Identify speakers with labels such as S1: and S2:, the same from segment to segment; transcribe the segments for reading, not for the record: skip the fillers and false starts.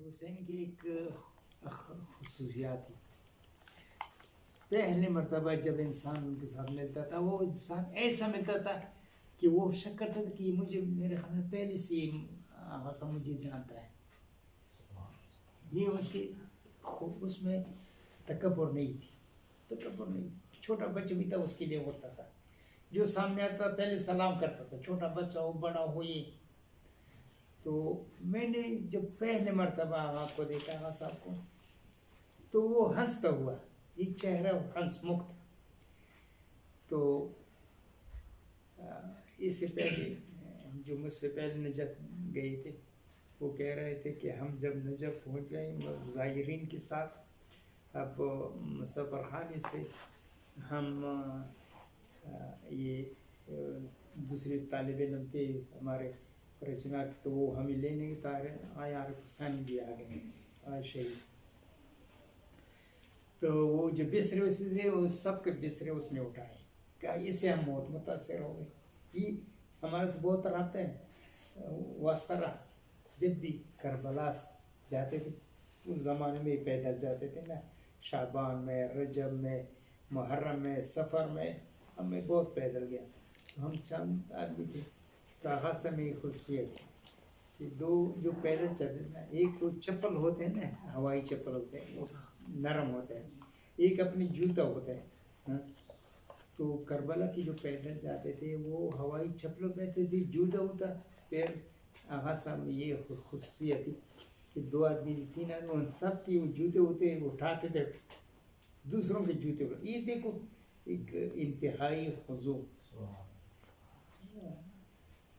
S1: حسین کی ایک خصوصیات تھی. پہلے مرتبہ جب انسان ان کے ساتھ ملتا تھا وہ انسان ایسا ملتا تھا کہ وہ شک کرتا تھا کہ مجھے میرے خیال میں پہلے سے آغا مجھے جانتا ہے. یہ اس کی اس میں تکبر نہیں تھی، تکبر نہیں. چھوٹا بچہ بھی تھا اس کے لیے ہوتا تھا، جو سامنے آتا پہلے سلام کرتا تھا، چھوٹا بچہ ہو بڑا ہو. یہ تو میں نے جب پہلے مرتبہ آغا کو دیکھا، آغا صاحب کو، تو وہ ہنستا ہوا، یہ چہرہ ہنس مکت. تو اس سے پہلے جو مجھ سے پہلے نجف گئے تھے وہ کہہ رہے تھے کہ ہم جب نجف پہنچ گئے زائرین کے ساتھ، اب سفر خانے سے ہم یہ دوسرے طالب علم تھے ہمارے رچنا، تو وہ ہمیں لینے آئے، عارف حسین بھی آ گئے آج شہید. تو وہ جو بسترے اس سے وہ سب کے بسترے اس نے اٹھائے، کہا اس سے ہم بہت متاثر ہو گئے. یہ ہمارا تو بہت رابطہ ہے واسطہ رہا. جب بھی کربلا جاتے تھے اس زمانے میں پیدل جاتے تھے نا، شعبان میں، رجب میں، محرم میں، سفر میں ہمیں بہت پیدل گیا. ہم چند آدمی تھے. تو آغا سے میں خصوصیت کہ دو جو پیدل چلتے نا، ایک تو چپل ہوتے ہیں نا، ہوائی چپل ہوتے ہیں، وہ نرم ہوتا ہے، ایک اپنی جوتا ہوتا ہے. تو کربلا کی جو پیدل جاتے تھے وہ ہوائی چپلوں پہنتے تھے، جوتا ہوتا. پھر آغا صاحب میں یہ خصوصیت تھی کہ دو آدمی تین آدمی ان سب کی وہ جوتے ہوتے اٹھاتے تھے دوسروں کے جوتے پر. یہ دیکھو ایک انتہائی خضوع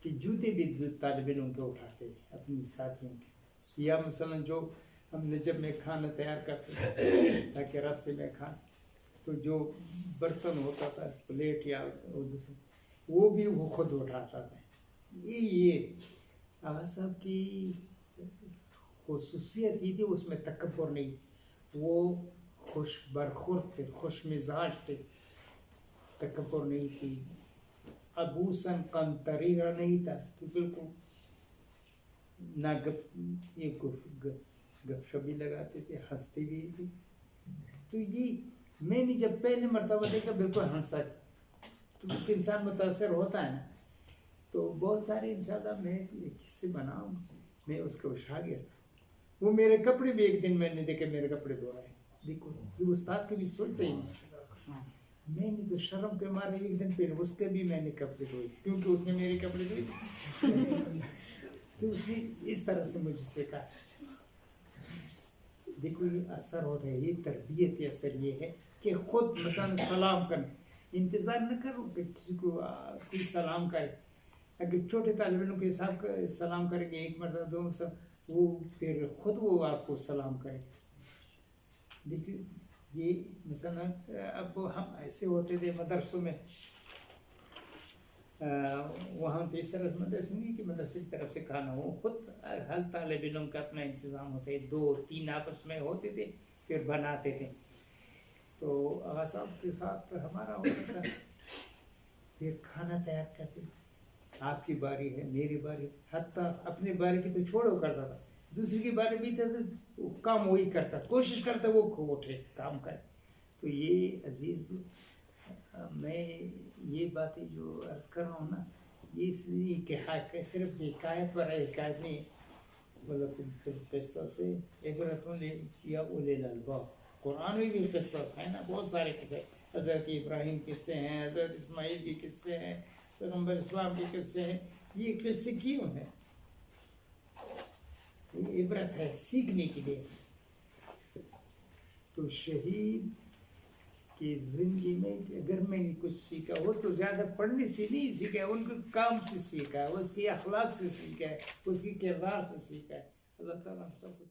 S1: کہ جوتے بھی طالب علم کے اٹھاتے تھے اپنی ساتھیوں کے. یا مثلا جو ہم نجب میں کھانا تیار کرتے تاکہ راستے میں کھائیں، تو جو برتن ہوتا تھا پلیٹ یا دوسرے وہ بھی وہ خود اٹھاتا تھا. یہ آغا صاحب کی خصوصیت یہ تھی، اس میں تکبر نہیں. وہ خوش برخورد تھے، خوش مزاج تھے، تکبر نہیں تھی. ابوسن قنطریرہ نہیں تھا، تو بالکل نہ گپ شبی لگاتے تھے، ہنستے بھی تھے. تو یہ میں نے جب پہلے مرتبہ دیکھا بالکل ہنسا. تو اس انسان متاثر ہوتا ہے نا. تو بہت سارے انشاءاللہ میں قصے بناؤں، میں اس کو شاگرد. وہ میرے کپڑے بھی ایک دن میں نے دیکھے، میرے کپڑے دھوائے. دیکھو یہ استاد کے بھی سوچتے ہی نہیں. میں نے تو شرم کے مارے ایک دن پہلے اس کے بھی میں نے کپڑے دھوئے، کیونکہ اس نے میرے کپڑے دھوئے. تو اس نے اس طرح سے مجھ سے کہا. دیکھو یہ اثر ہوتا ہے، یہ تربیت کے اثر یہ ہے کہ خود مثلا سلام کرنا، انتظار نہ کرو کہ کسی کو کوئی سلام کرے. اگر چھوٹے طالب علم کے ساتھ سلام کریں گے ایک مرتبہ دو مرتبہ، وہ پھر خود وہ آپ کو سلام کرے. دیکھیے یہ مثلا اب ہم ایسے ہوتے تھے مدرسوں میں، وہاں تو اس طرح مدرسے نہیں کہ مدرسے کی طرف سے کھانا ہو، خود ہر طالب علم کا اپنا انتظام ہوتا ہے. 2-3 آپس میں ہوتے تھے پھر بناتے تھے. تو آغا صاحب کے ساتھ ہمارا ہوتا تھا، پھر کھانا تیار کرتے، آپ کی باری ہے، میری باری، حتیٰ اپنی باری کی تو چھوڑو کرتا تھا، دوسری کی باری بھی تھا تو کام وہی کرتا، کوشش کرتا وہ اٹھے کام کرے. تو یہ عزیز میں یہ باتیں جو عرض کر رہا ہوں نا، یہ اس لیے کہ صرف حکایت پر ہے، حکایت نہیں. مطلب قصہ سے عبرتوں نے کیا اولے الالباب. قرآن میں بھی قصہ ہے نا، بہت سارے قصے. حضرت ابراہیم قصے ہیں، حضرت اسماعیل کے قصے ہیں، پیغمبر اسلام کے قصے ہیں. یہ قصے کیوں ہیں؟ یہ عبرت ہے، سیکھنے کے لیے. تو شہید کی زندگی میں اگر میں نے کچھ سیکھا، وہ تو زیادہ پڑھنے سے نہیں سیکھا ہے، ان کے کام سے سیکھا ہے، اس کی اخلاق سے سیکھا ہے، اس کی کردار سے سیکھا ہے. اللہ تعالیٰ ہم سب کو